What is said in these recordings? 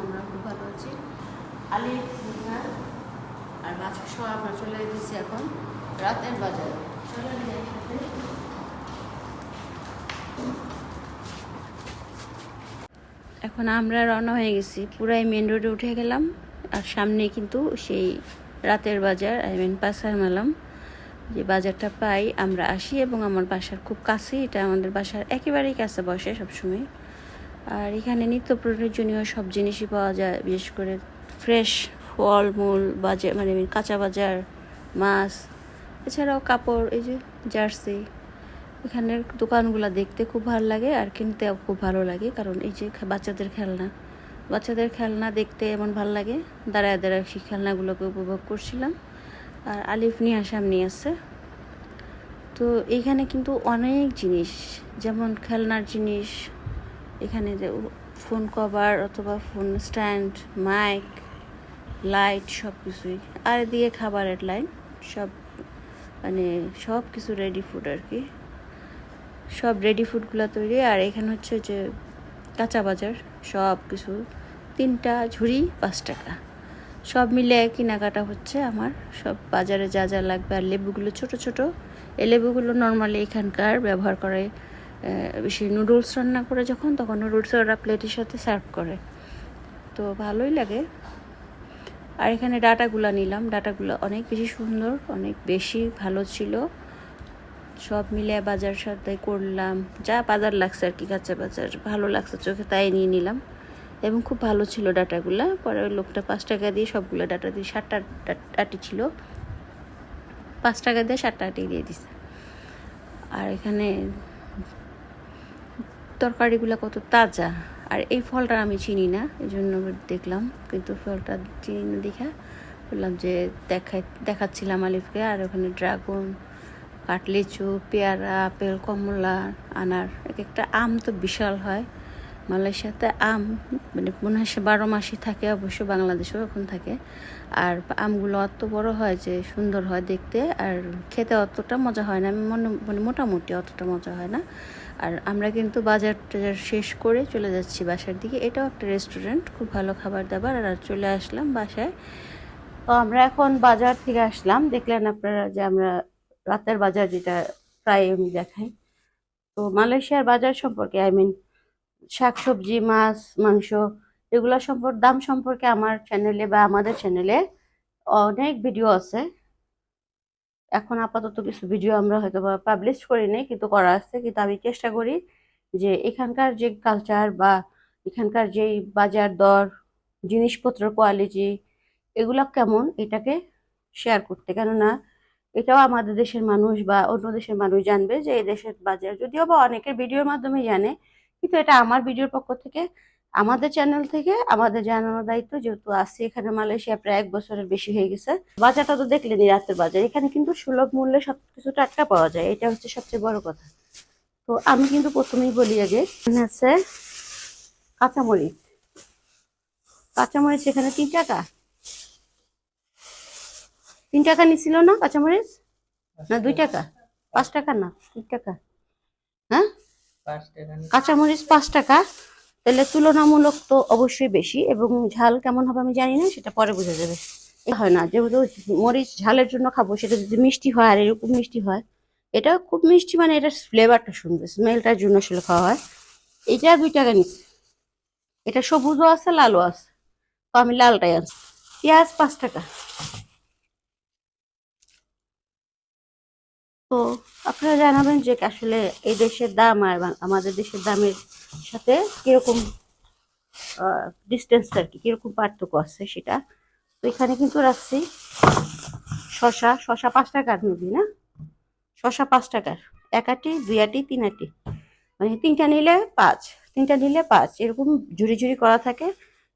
আমরা খুব ভালো আছি। আলিফ মুন্না আর বাচ্চা সহ আমরা চলে এসেছি এখন রাতের বাজার। চলে একসাথে। এখন আমরা রওনা হয়ে গেছি, পুরাই মেন রোডে উঠে গেলাম। আর সামনে কিন্তু সেই রাতের বাজার, পাসার মালাম যে বাজারটা পাই আমরা আসি, এবং আমার বাসার খুব কাছে, এটা আমাদের বাসার একেবারেই কাছে বসে সবসময়। আর এখানে নিত্য প্রয়োজনীয় সব জিনিসই পাওয়া যায়, বিশেষ করে ফ্রেশ ফলমূল বাজার, মানে কাঁচা বাজার, মাছ, এছাড়াও কাপড়, এই যে জার্সি। এখানের দোকানগুলো দেখতে খুব ভালো লাগে আর কিনতেও খুব ভালো লাগে, কারণ এই যে বাচ্চাদের খেলনা দেখতে এমন ভালো লাগে। দাঁড়ায় দাঁড়ায় সেই খেলনাগুলোকে উপভোগ করছিলাম। আর আলিফ নিয়ে সামনে আছে। তো এইখানে কিন্তু অনেক জিনিস, যেমন খেলনার জিনিস, এখানে যে ফোন কভার অথবা ফোন স্ট্যান্ড, মাইক, লাইট, সব কিছুই। আর দিয়ে খাবারের লাইন, সব মানে সব কিছু রেডি ফুড আর কি, সব রেডি ফুডগুলো তৈরি। আর এখানে হচ্ছে যে কাঁচা বাজার, সব কিছু 3টা ঝুড়ি 5 টাকা, সব মিলে কেনাকাটা হচ্ছে আমার। সব বাজারে যা যা লাগবে। আর লেবুগুলো ছোট ছোট, এই লেবুগুলো নর্মালি এখানকার ব্যবহার করে বেশি নুডলস রান্না করে যখন, তখন নুডলস ওরা প্লেটের সাথে সার্ভ করে, তো ভালোই লাগে। আর এখানে ডাটাগুলো নিলাম, ডাটাগুলো অনেক বেশি সুন্দর, অনেক বেশি ভালো ছিল। সব মিলে বাজার সাথে করলাম, যা বাজার লাগছে আর কি, কাঁচা বাজার ভালো লাগছে চোখে, তাই নিয়ে নিলাম। এবং খুব ভালো ছিল ডাটাগুলো। পরে ওই লোকটা 5 টাকা দিয়ে সবগুলো ডাটা দিয়ে, 7টা আটি ছিল, 5 টাকা দিয়ে 7টা আটি দিয়ে দিছে। আর এখানে তরকারিগুলো কত তাজা। আর এই ফলটা আমি চিনি না, এই জন্য দেখলাম, কিন্তু ফলটা চিনি না দেখা বললাম যে দেখাচ্ছিলাম আলিফকে। আর ওখানে ড্রাগন, কাটলিচু, পেয়ারা, আপেল, কমলা, আনার, এক একটা আম তো বিশাল হয়। মালয়েশিয়াতে আম মানে মনে হয় 12 মাসই থাকে, অবশ্য বাংলাদেশেও এখন থাকে। আর আমগুলো অত বড় হয় যে সুন্দর হয় দেখতে, আর খেতে অতটা মজা হয় না, আমি মানে মোটামুটি অতটা মজা হয় না। আর আমরা কিন্তু বাজার টাজার শেষ করে চলে যাচ্ছি বাসার দিকে। এটাও একটা রেস্টুরেন্ট, খুব ভালো খাবার দাবার। আর চলে আসলাম বাসায়। তো আমরা এখন বাজার থেকে আসলাম, দেখলেন আপনারা যে আমরা রাতের বাজার, যেটা প্রায় আমি দেখাই। তো মালয়েশিয়ার বাজার সম্পর্কে, শাকসবজি, মাছ, মাংস, এগুলো দাম সম্পর্কে আমার চ্যানেলে বা আমাদের চ্যানেলে অনেক ভিডিও আছে। এখন আপাতত কিছু ভিডিও আমরা হয়তো বা পাবলিশ করি নাই, কিন্তু করা আছে। কিন্তু আমি চেষ্টা করি যে এখানকার যে কালচার বা এখানকার যেই বাজার দর, জিনিসপত্র কোয়ালিটি, এগুলো কেমন, এটাকে শেয়ার করতে। কেননা এটাও আমাদের দেশের মানুষ বা অন্য দেশের মানুষ জানবে যে এই দেশের বাজার, যদিও বা অনেকের ভিডিওর মাধ্যমে জানে, কিন্তু এটা আমার ভিডিওর পক্ষ থেকে, আমাদের চ্যানেল থেকে আমাদের জানানোর দায়িত্ব। যেহেতু আসছি এখানে মালয়েশিয়া প্রায় 1 বছরের বেশি হয়ে গেছে। বাজারটা তো দেখলেনি, রাতের বাজার। এখানে কিন্তু সুলভ মূল্যে সবকিছু টাটকা পাওয়া যায়, এটা হচ্ছে সবচেয়ে বড় কথা। তো আমি কিন্তু প্রথমেই বলি আগে, এখানে আছে কাঁচামরিচ। কাঁচামরিচ এখানে 3 টাকা, 3 টাকা নিছিল না কাঁচামরিচ? না 2 টাকা, 5 টাকা না 3 টাকা? হ্যাঁ, কাঁচামরিচ 5 টাকা। তাহলে তুলনামূলক তো অবশ্যই বেশি। এবং ঝাল কেমন হবে আমি জানি না, সেটা পরে বোঝা যাবে। হয় না, যেহেতু মরিচ ঝালের জন্য খাবো, সেটা যদি মিষ্টি হয়, আর এরকম মিষ্টি হয়, এটা খুব মিষ্টি, মানে এটার ফ্লেভারটা সুন্দর, স্মেলটার জন্য আসলে খাওয়া হয়। এটা 2 টাকা নিচ্ছে। এটা সবুজও আছে, লালও আছে, তো আমি লালটাই আনছি। পেঁয়াজ 5 টাকা। তো আপনারা জানাবেন যে আসলে এই দেশের দাম আর আমাদের দেশের দামের সাথে কিরকম ডিস্টেন্স আর কি, কিরকম পার্থক্য আছে সেটা। তো এখানে কিন্তু রাখছি শশা 5 টাকার মুদি না, শশা 5 টাকার, 1 আটি, 2 আটি, 3 আটি, মানে 3টা নিলে 5, 3টা নিলে 5, এরকম ঝুড়ি ঝুড়ি করা থাকে।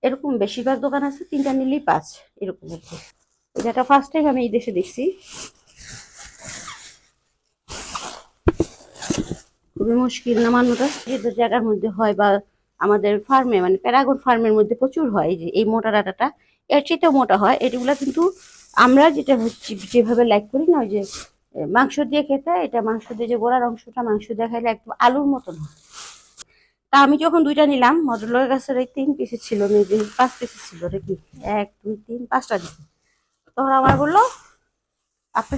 এরকম বেশিরভাগ দোকান আছে 3টা নিলেই 5, এরকম আর কি। এটা ফার্স্ট টাইম আমি এই দেশে দেখছি। খুবই মুশকিল নামানোটা, যে জায়গার মধ্যে হয় বা আমাদের ফার্মে, মানে প্যারাগন ফার্মের মধ্যে প্রচুর হয় যে এই মোটা ডাটাটা, এর চেয়েতেও মোটা হয় এগুলা। কিন্তু আমরা যেটা যেভাবে লাইক করি না, ওই যে মাংস দিয়ে খেতে, এটা মাংস দিয়ে যে গোড়ার অংশটা মাংস দিয়ে খাইলে একদম আলুর মতন হয়। তা আমি যখন দুইটা নিলাম, ভদ্রলোকের কাছে 3 পিসের ছিল, মেবি 5 পিসের ছিল নাকি, 1 2 3 5টা দিচ্ছে। তখন আমার বললো আপনি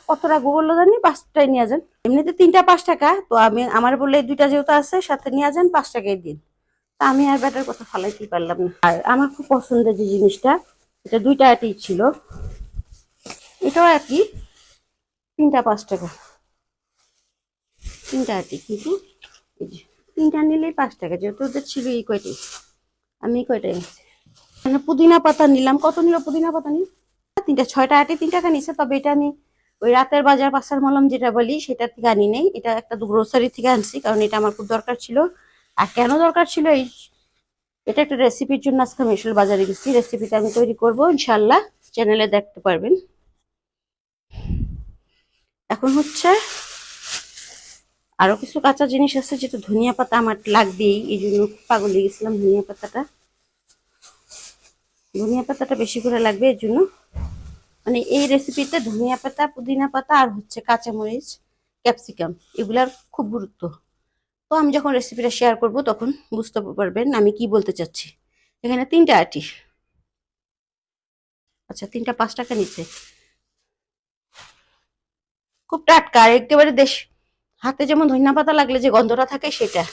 কত রাখবো বললো জানি, 5টাই নিয়ে যান, এমনিতে 3টা 5 টাকা, তো আমি আমার বললে এই 2টা যেহেতু আছে সাথে নিয়ে যান, 5 টাকাই দিন। তা আমি আর ব্যাটার কথা ফালাইতেই পারলাম না। আর আমার খুব পছন্দের যে জিনিসটা, এটা 2টা আটি ছিল, এটাও একই, 3টা 5 টাকা, 3টা আটি, কিন্তু এই যে 3টা নিলেই 5 টাকা, যেহেতু ওদের ছিল এই কয়টাই, আমি এই কয়টাই নিচ্ছি। মানে পুদিনা পাতা নিলাম, কত নিল পুদিনা পাতা নিল 3টা, 6টা আটি 3 টাকা নিছে। তবে এটা আমি ওই রাতের বাজার পাসার মলম যেটা বলি সেটা থেকে আনি নেই, এটা একটা গ্রোসারি থেকে আনছি, কারণ এটা আমার খুব দরকার ছিল। আর কেন দরকার ছিল, এটা একটা রেসিপির জন্য আজকে আমি আসলে বাজারে গেছি, রেসিপিটা আমি তৈরি করবো ইনশাল্লাহ, চ্যানেলে দেখতে পারবেন। এখন হচ্ছে আরো কিছু কাঁচা জিনিস আছে, যেটা ধনিয়া পাতা আমার লাগবেই, এই জন্য পাগল হয়ে গেছিলাম। ধনিয়া পাতাটা বেশি করে লাগবে, এর জন্য মানে এই রেসিপিতে ধনিয়া পাতা, পুদিনা পাতা আর হচ্ছে কাঁচামরিচ, ক্যাপসিকাম, এগুলার খুব গুরুত্ব। তো আমি যখন রেসিপিটা শেয়ার করব তখন বুঝতে পারবেন আমি কি বলতে চাচ্ছি। এখানে 3টা আটি, আচ্ছা 3টা 5 টাকা নিচ্ছে, খুব টাটকা আর একেবারে দেশ। হাতে যেমন ধনিয়া পাতা লাগলে যে গন্ধটা থাকে সেটা।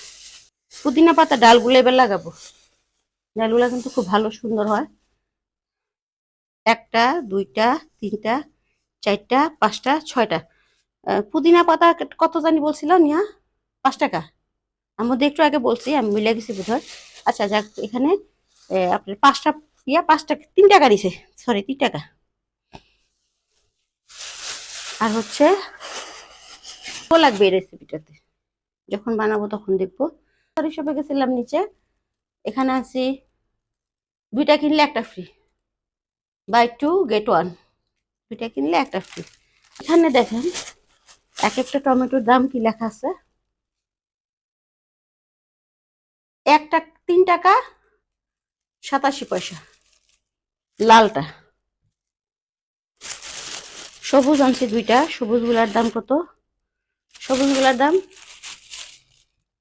পুদিনা পাতা ডালগুলো এবার লাগাবো, ডালগুলা কিন্তু খুব ভালো সুন্দর হয়। 1টা 2টা 3টা 4টা 5টা 6টা। পুদিনা পাতা কত জানি বলছিল নিয়া, 5 টাকা। আমি মধ্যে একটু আগে বলছি, আমি মিলে গেছি বোধ হয়। আচ্ছা যাক, এখানে আপনার 5টা 5 টাকা, 3 টাকা দিছে, সরি 3 টাকা। আর হচ্ছে লাগবে এই রেসিপিটাতে, যখন বানাবো তখন দেখবো। সরি সবে গেছিলাম নিচে, এখানে আছি 2টা কিনলে 1টা ফ্রি, বাই 2 গেট 1, 2টা কিনলে 1টা ফ্রি। এখানে দেখেন এক একটা টমেটোর দাম কি লেখা আছে, একটা 3 টাকা 87 পয়সা, লালটা। সবুজ আনছি 2টা, সবুজ গুলার দাম কত, সবুজ গুলার দাম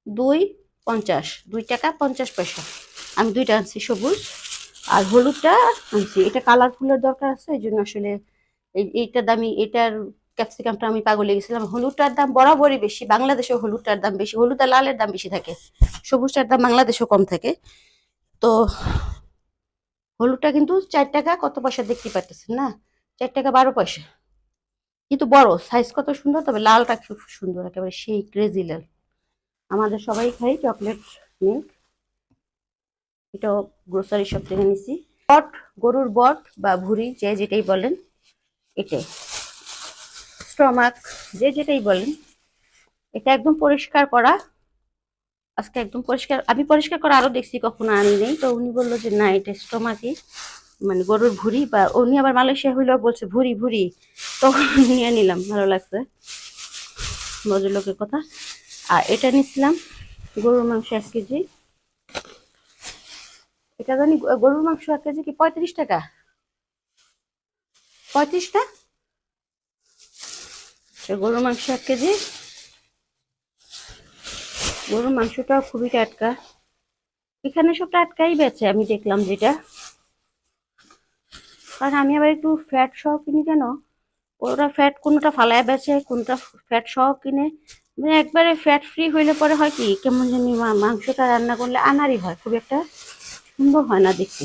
2.50, 2 টাকা 50 পয়সা। আমি 2টা আনছি সবুজ। আর হলুদটা আনছি, এটা কালারফুলের দরকার আছে, এই জন্য আসলে এইটার দামি, এটার ক্যাপসিকামটা আমি পাগলে গেছিলাম। হলুদটার দাম বরাবরই বেশি, বাংলাদেশে হলুদটার দাম বেশি, হলুদ আর লালের দাম বেশি থাকে, সবুজটার দাম বাংলাদেশেও কম থাকে। তো হলুদটা কিন্তু 4 টাকা কত পয়সা দেখতে পারতেছেন না, 4 টাকা 12 পয়সা, কিন্তু বড় সাইজ কত সুন্দর। তবে লালটা খুব সুন্দর, একেবারে সেই ক্রেজি লাল, আমাদের সবাই খাই চকলেট মিল্ক। এটাও গ্রোসারি শপ থেকে নিছি। বট, গরুর বট বা ভুঁড়ি, যে যেটাই বলেন, এটাই স্টমাক, যে যেটাই বলেন, এটা একদম পরিষ্কার করা। আজকে একদম পরিষ্কার, আমি পরিষ্কার করা আরো দেখছি, কখনো আনি নেই। তো উনি বললো যে না এটা স্টমাকই, মানে গরুর ভুঁড়ি, বা উনি আবার মালয়েশিয়া হইলেও বলছে ভুঁড়ি ভুঁড়ি, তখন নিয়ে নিলাম, ভালো লাগছে ভদ্রলোকের কথা। আর এটা নিচ্ছিলাম গরুর মাংস 1 কেজি, এটা জানি গরুর মাংস 1 কেজি কি 35 টাকা, 35টা। গরুর মাংস 1 কেজি, গরুর মাংসটা খুবই টাটকা, এখানে সব টাটকাই বেচে আমি দেখলাম যেটা। কারণ আমি আবার একটু ফ্যাট সহ কিনি, কেন ওরা ফ্যাট কোনটা ফালায় বেচে, কোনটা ফ্যাট সহ কিনে, মানে একবারে ফ্যাট ফ্রি হইলে পরে হয় কি, কেমন জানি মাংসটা রান্না করলে আনারই হয়, খুব একটা সুন্দর হয় না দেখতে।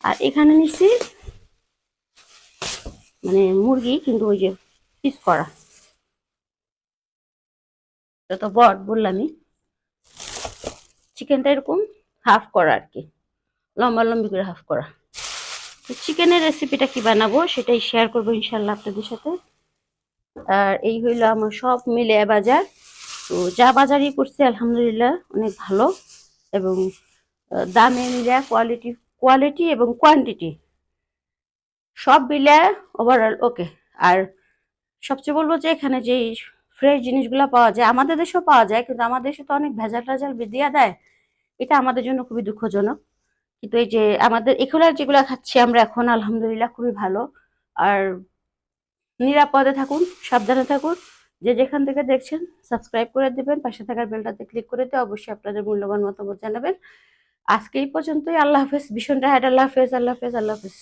আর এখানে নিচ্ছি মানে মুরগি, কিন্তু ওই যে পিস করা, এটা তো বট বললামই, চিকেনটা এরকম হাফ করা আর কি, লম্বা লম্বি করে হাফ করা। তো চিকেনের রেসিপিটা কি বানাবো সেটাই শেয়ার করবো ইনশাল্লাহ আপনাদের সাথে। আর এই হইলো আমার সব মিলে বাজার। তো যা বাজারই করছি আলহামদুলিল্লাহ অনেক ভালো, এবং দামে মিলে কোয়ালিটি, কোয়ালিটি এবং কোয়ান্টিটি সব মিলে ওভারঅল ওকে। আর সবচেয়ে বলবো যে এখানে যে ফ্রেশ জিনিসগুলো পাওয়া যায়, আমাদের দেশেও পাওয়া যায়, কিন্তু আমাদের দেশে তো অনেক ভেজাল টাজাল দিয়া দেয়, এটা আমাদের জন্য খুবই দুঃখজনক। কিন্তু এই যে আমাদের এখানে যেগুলো খাচ্ছি আমরা এখন আলহামদুলিল্লাহ খুবই ভালো। আর নিরাপদে থাকুন, সাবধানে থাকুন, যে যেখান থেকে দেখছেন সাবস্ক্রাইব করে দেবেন, পাশে থাকার বেলটাতে ক্লিক করে দিয়ে অবশ্যই আপনাদের মূল্যবান মতামত জানাবেন। আজকে এই পর্যন্তই। আল্লাহ হাফেজ। ভীষণ টায়ার্ড। আল্লাহ হাফেজ, আল্লাহ হাফেজ, আল্লাহ হাফেজ।